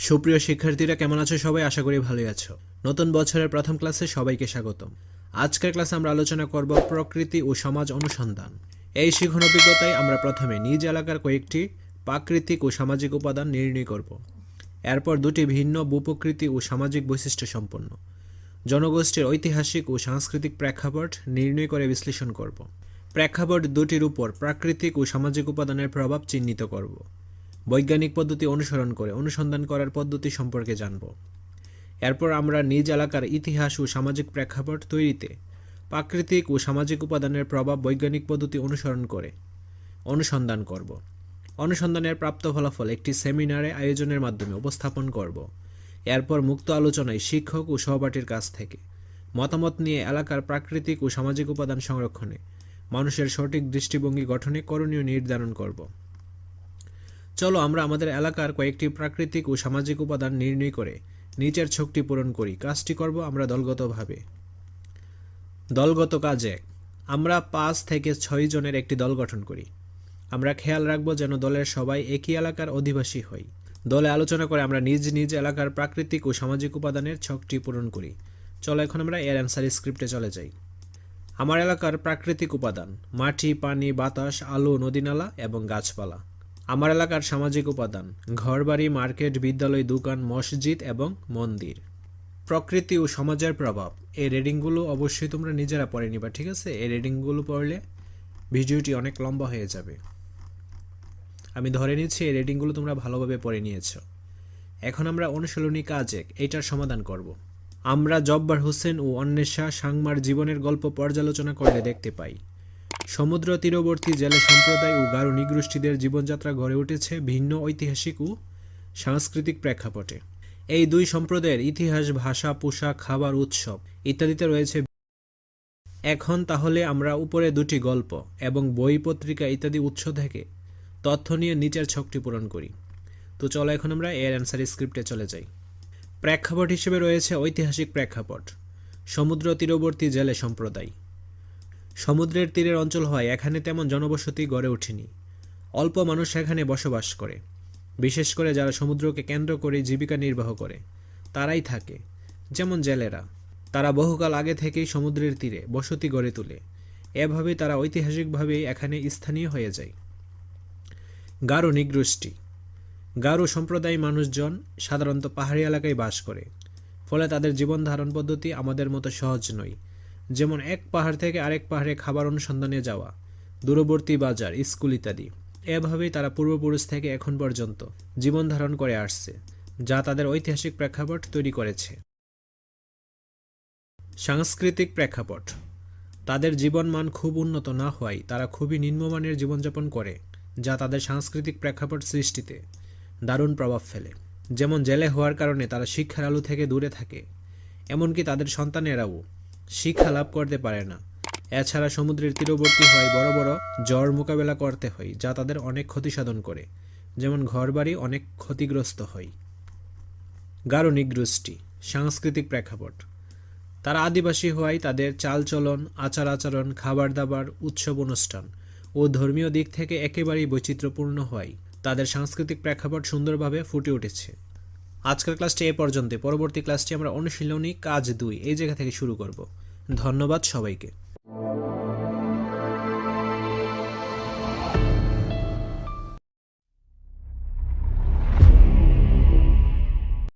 সুপ্রিয় শিক্ষার্থীরা কেমন আছো সবাই? আশা করি ভালোই আছো। নতুন বছরের প্রথম ক্লাসে সবাইকে স্বাগতম। আজকের ক্লাসে আমরা আলোচনা করব প্রকৃতি ও সমাজ অনুসন্ধান। এই শিখন অভিজ্ঞতায় আমরা প্রথমে নিজ এলাকার কয়েকটি প্রাকৃতিক ও সামাজিক উপাদান নির্ণয় করব। এরপর দুটি ভিন্ন ভূপ্রকৃতি ও সামাজিক বৈশিষ্ট্য সম্পন্ন জনগোষ্ঠীর ঐতিহাসিক ও সাংস্কৃতিক প্রেক্ষাপট নির্ণয় করে বিশ্লেষণ করব। প্রেক্ষাপট দুটির উপর প্রাকৃতিক ও সামাজিক উপাদানের প্রভাব চিহ্নিত করব। বৈজ্ঞানিক পদ্ধতি অনুসরণ করে অনুসন্ধান করার পদ্ধতি সম্পর্কে জানব। এরপর আমরা নিজ এলাকার ইতিহাস ও সামাজিক প্রেক্ষাপট তৈরিতে প্রাকৃতিক ও সামাজিক উপাদানের প্রভাব বৈজ্ঞানিক পদ্ধতি অনুসরণ করে অনুসন্ধান করব। অনুসন্ধানের প্রাপ্ত ফলাফল একটি সেমিনারে আয়োজনের মাধ্যমে উপস্থাপন করব। এরপর মুক্ত আলোচনায় শিক্ষক ও সহপাঠীর কাছ থেকে মতামত নিয়ে এলাকার প্রাকৃতিক ও সামাজিক উপাদান সংরক্ষণে মানুষের সঠিক দৃষ্টিভঙ্গি গঠনে করণীয় নির্ধারণ করব। চলো আমরা আমাদের এলাকার কয়েকটি প্রাকৃতিক ও সামাজিক উপাদান নির্ণয় করে নিচের ছকটি পূরণ করি। কাজটি করব আমরা দলগতভাবে। দলগত কাজে আমরা 5 থেকে 6 জনের একটি দল গঠন করি। আমরা খেয়াল রাখব যেন দলের সবাই একই এলাকার অধিবাসী হই। দলে আলোচনা করে আমরা নিজ নিজ এলাকার প্রাকৃতিক ও সামাজিক উপাদানের ছকটি পূরণ করি। চলো এখন আমরা এর অ্যান্সার স্ক্রিপ্টে চলে যাই। আমার এলাকার প্রাকৃতিক উপাদান: মাটি, পানি, বাতাস, আলো, নদীনালা এবং গাছপালা। আমার এলাকার সামাজিক উপাদান: ঘরবাড়ি, মার্কেট, বিদ্যালয়, দোকান, মসজিদ এবং মন্দির। প্রকৃতি ও সমাজের প্রভাব। এই রিডিংগুলো অবশ্যই তোমরা নিজেরা পড়ে নিবা, ঠিক আছে? এই রিডিংগুলো পড়লে ভিডিওটি অনেক লম্বা হয়ে যাবে। আমি ধরে নিচ্ছি এই রিডিংগুলো তোমরা ভালোভাবে পড়ে নিয়েছো। এখন আমরা অনুশীলনী কাজ 1 এইটার সমাধান করব। আমরা জব্বার হোসেন ও অন্বেষা সাংমার জীবনের গল্প পর্যালোচনা করলে দেখতে পাই সমুদ্র তীরবর্তী জেলে সম্প্রদায় ও গারো নৃগোষ্ঠীদের জীবনযাত্রা গড়ে উঠেছে ভিন্ন ঐতিহাসিক ও সাংস্কৃতিক প্রেক্ষাপটে। এই দুই সম্প্রদায়ের ইতিহাস, ভাষা, পোশাক, খাবার, উৎসব ইত্যাদিতে রয়েছে। এখন তাহলে আমরা উপরে দুটি গল্প এবং বই, পত্রিকা ইত্যাদি উৎস থেকে তথ্য নিয়ে নিচের ছকটি পূরণ করি। তো চলো এখন আমরা এর অ্যান্সার স্ক্রিপ্টে চলে যাই। প্রেক্ষাপট হিসেবে রয়েছে ঐতিহাসিক প্রেক্ষাপট: সমুদ্র তীরবর্তী জেলে সম্প্রদায়। সমুদ্রের তীরের অঞ্চল হয় এখানে তেমন জনবসতি গড়ে ওঠেনি। অল্প মানুষ এখানে বসবাস করে, বিশেষ করে যারা সমুদ্রকে কেন্দ্র করে জীবিকা নির্বাহ করে তারাই থাকে, যেমন জেলেরা। তারা বহুকাল আগে থেকেই সমুদ্রের তীরে বসতি গড়ে তোলে। এভাবে তারা ঐতিহাসিকভাবেই এখানে স্থানীয় হয়ে যায়। গারো নৃগোষ্ঠী। গারো সম্প্রদায় মানুষজন সাধারণত পাহাড়ি এলাকায় বাস করে, ফলে তাদের জীবন ধারণ পদ্ধতি আমাদের মতো সহজ নয়। যেমন এক পাহাড় থেকে আরেক পাহাড়ে খাবার অনুসন্ধানে যাওয়া, দূরবর্তী বাজার, স্কুল ইত্যাদি। এভাবেই তারা পূর্বপুরুষ থেকে এখন পর্যন্ত জীবন ধারণ করে আসছে, যা তাদের ঐতিহাসিক প্রেক্ষাপট তৈরি করেছে। সাংস্কৃতিক প্রেক্ষাপট: তাদের জীবনমান খুব উন্নত না হওয়ায় তারা খুবই নিম্নমানের জীবনযাপন করে, যা তাদের সাংস্কৃতিক প্রেক্ষাপট সৃষ্টিতে দারুণ প্রভাব ফেলে। যেমন জেলে হওয়ার কারণে তারা শিক্ষার আলো থেকে দূরে থাকে, এমনকি তাদের সন্তানেরাও শিক্ষা লাভ করতে পারে না। এছাড়া সমুদ্রের তীরবর্তী হয় বড় বড় ঝড় মোকাবেলা করতে হয়, যা তাদের অনেক ক্ষতি সাধন করে, যেমন ঘরবাড়ি অনেক ক্ষতিগ্রস্ত হয়। গারো নৃগোষ্ঠী। সাংস্কৃতিক প্রেক্ষাপট: তারা আদিবাসী হওয়ায় তাদের চালচলন, আচার আচরণ, খাবার দাবার, উৎসব অনুষ্ঠান ও ধর্মীয় দিক থেকে একেবারেই বৈচিত্র্যপূর্ণ হওয়ায় তাদের সাংস্কৃতিক প্রেক্ষাপট সুন্দরভাবে ফুটে উঠেছে। আজকের ক্লাসটি এ পর্যন্ত। পরবর্তী ক্লাসটি আমরা অনুশীলনী কাজ 2 এই জায়গা থেকে শুরু করব। ধন্যবাদ সবাইকে।